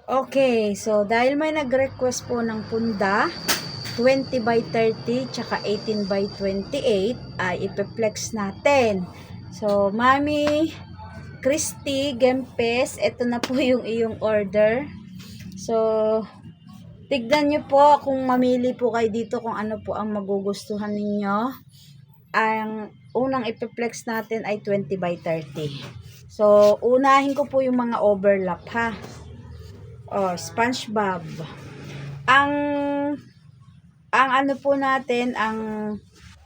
Okay, so dahil may nag-request po ng punda, 20 by 30 tsaka 18 by 28 ay ipeplex natin. So, Mami Christy Gempes, ito na po yung iyong order. So, tignan nyo po kung mamili po kayo dito kung ano po ang magugustuhan ninyo. Ang unang ipeplex natin ay 20 by 30. So, unahin ko po yung mga overlap ha. SpongeBob. Ang ano po natin, ang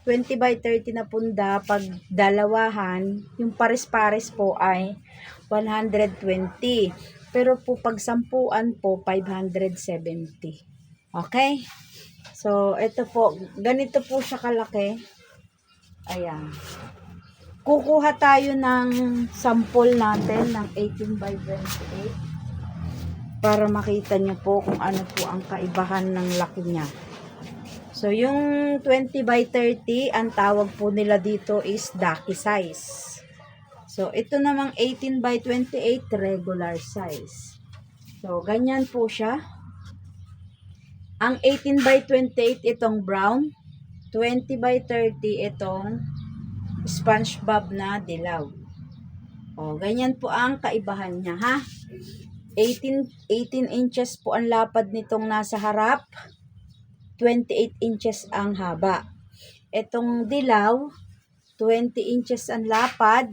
20 by 30 na punda, pag dalawahan, yung pares-pares po ay 120. Pero po pag sampuan po, 570. Okay? So, ito po, ganito po siya kalaki. Ayan. Kukuha tayo ng sample natin ng 18 by 28. Para makita nyo po kung ano po ang kaibahan ng laki niya. So, yung 20 by 30, ang tawag po nila dito is ducky size. So, ito namang 18 by 28, regular size. So, ganyan po siya. Ang 18 by 28, itong brown. 20 by 30, itong SpongeBob na dilaw. O, ganyan po ang kaibahan niya, ha? 18 inches po ang lapad nitong nasa harap, 28 inches ang haba. Itong dilaw, 20 inches ang lapad,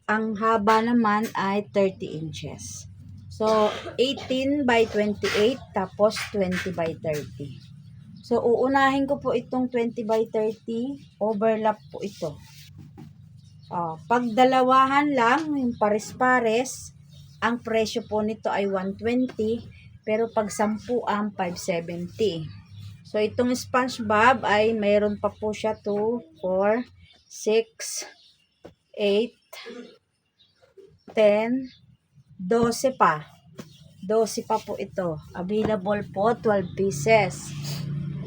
ang haba naman ay 30 inches. So, 18 by 28, tapos 20 by 30. So, uunahin ko po itong 20 by 30, overlap po ito. Pag dalawahan lang, yung pares-pares, ang presyo po nito ay 120, pero pag 10 ang 570. So, itong SpongeBob ay mayroon pa po siya 2, 4, 6, 8, 10, 12 pa. 12 pa po ito. Available po, 12 pieces.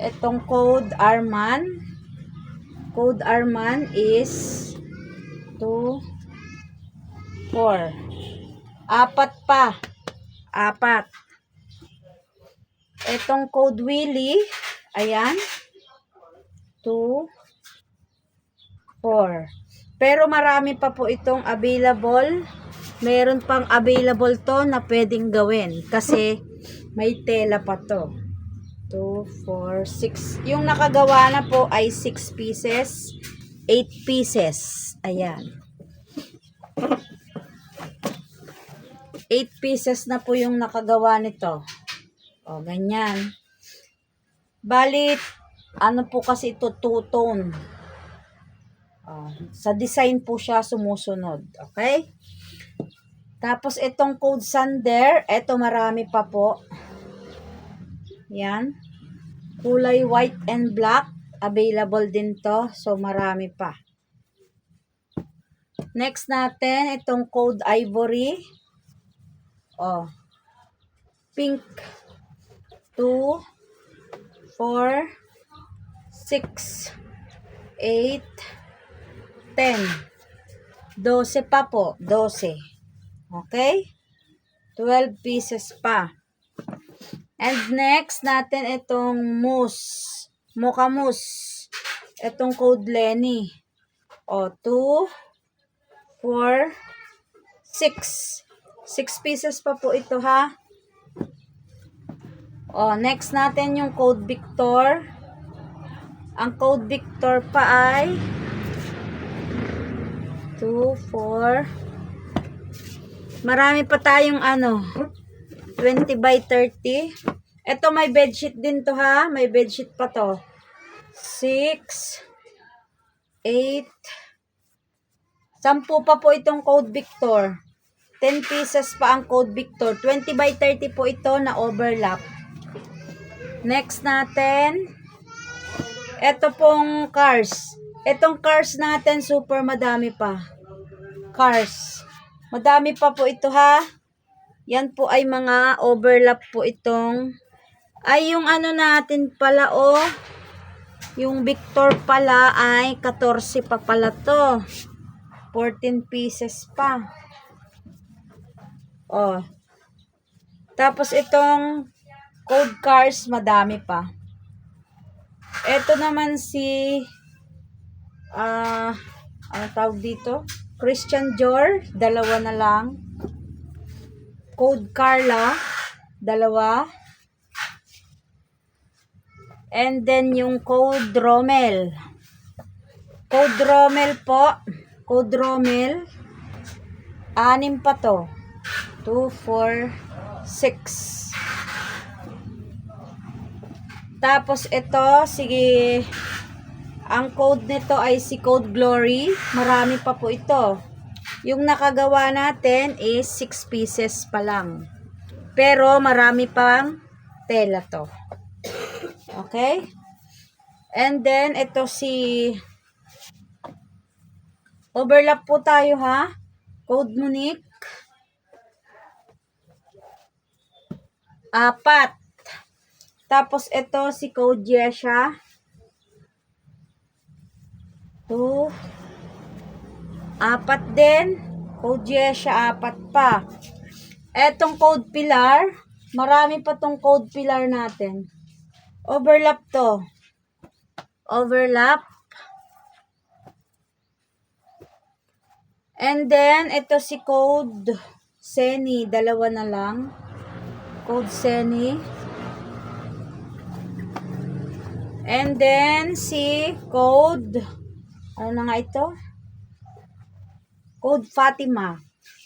Itong Code Arman is 2, 4. Apat pa. Apat. Itong Code Willy, ayan, 2, 4. Pero marami pa po itong available. Meron pang available to na pwedeng gawin kasi may tela pa to. 2, 4, 6. Yung nakagawa na po ay 6 pieces, 8 pieces. Ayan. 8 pieces na po yung nakagawa nito. O, ganyan. Balit, ano po kasi ito, two-tone. Sa design po siya sumusunod. Okay? Tapos, itong Code Sander, ito marami pa po. Yan. Kulay white and black. Available din to. So, marami pa. Next natin, itong Code Ivory. Pink. 2, 4, 6, 8, 10. 12 pa po. 12. Okay? 12 pieces pa. And next natin itong mousse. Mocha mousse. Itong Code Lenny. 2, 4, 6. 6 pieces pa po ito, ha? Next natin yung Code Victor. Ang Code Victor pa ay 2, 4. Marami pa tayong 20 by 30. Ito may bedsheet din to, ha? May bedsheet pa to. 6, 8. 10 pa po itong Code Victor. 10 pieces pa ang Code Victor. 20 by 30 po ito na overlap. Next natin, ito pong cars. Itong cars natin, super madami pa. Cars. Madami pa po ito, ha? Yan po ay mga overlap po itong. Ay, yung ano natin pala, yung Victor pala ay 14 pa pala to. 14 pieces pa. Tapos itong code cars, madami pa. Ito naman si ano tawag dito? Christian Dior, 2 na lang. Code Carla, 2. And then yung code Rommel. Code Rommel po. Code Rommel. 6 pa to. 2, 4, 6. Tapos ito, sige, ang code nito ay si Code Glory. Marami pa po ito. Yung nakagawa natin is 6 pieces pa lang. Pero marami pang tela to. Okay? And then, ito si overlap po tayo ha. Code Monique. 4. Tapos ito si Code Yesha. 2. 4 din. Code Yesha, 4 pa. Etong Code Pilar. Marami pa tong Code Pilar natin. Overlap to. Overlap. And then, ito si Code Seni. 2 na lang. Code Seni. And then, si Code, ano na nga ito? Code Fatima.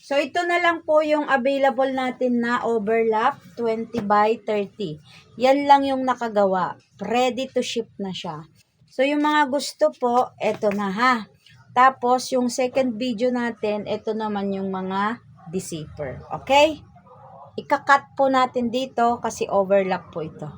So, ito na lang po yung available natin na overlap 20 by 30. Yan lang yung nakagawa. Ready to ship na siya. So, yung mga gusto po, ito na ha. Tapos, yung second video natin, ito naman yung mga deceiver. Okay? Ika-cut po natin dito kasi overlap po ito.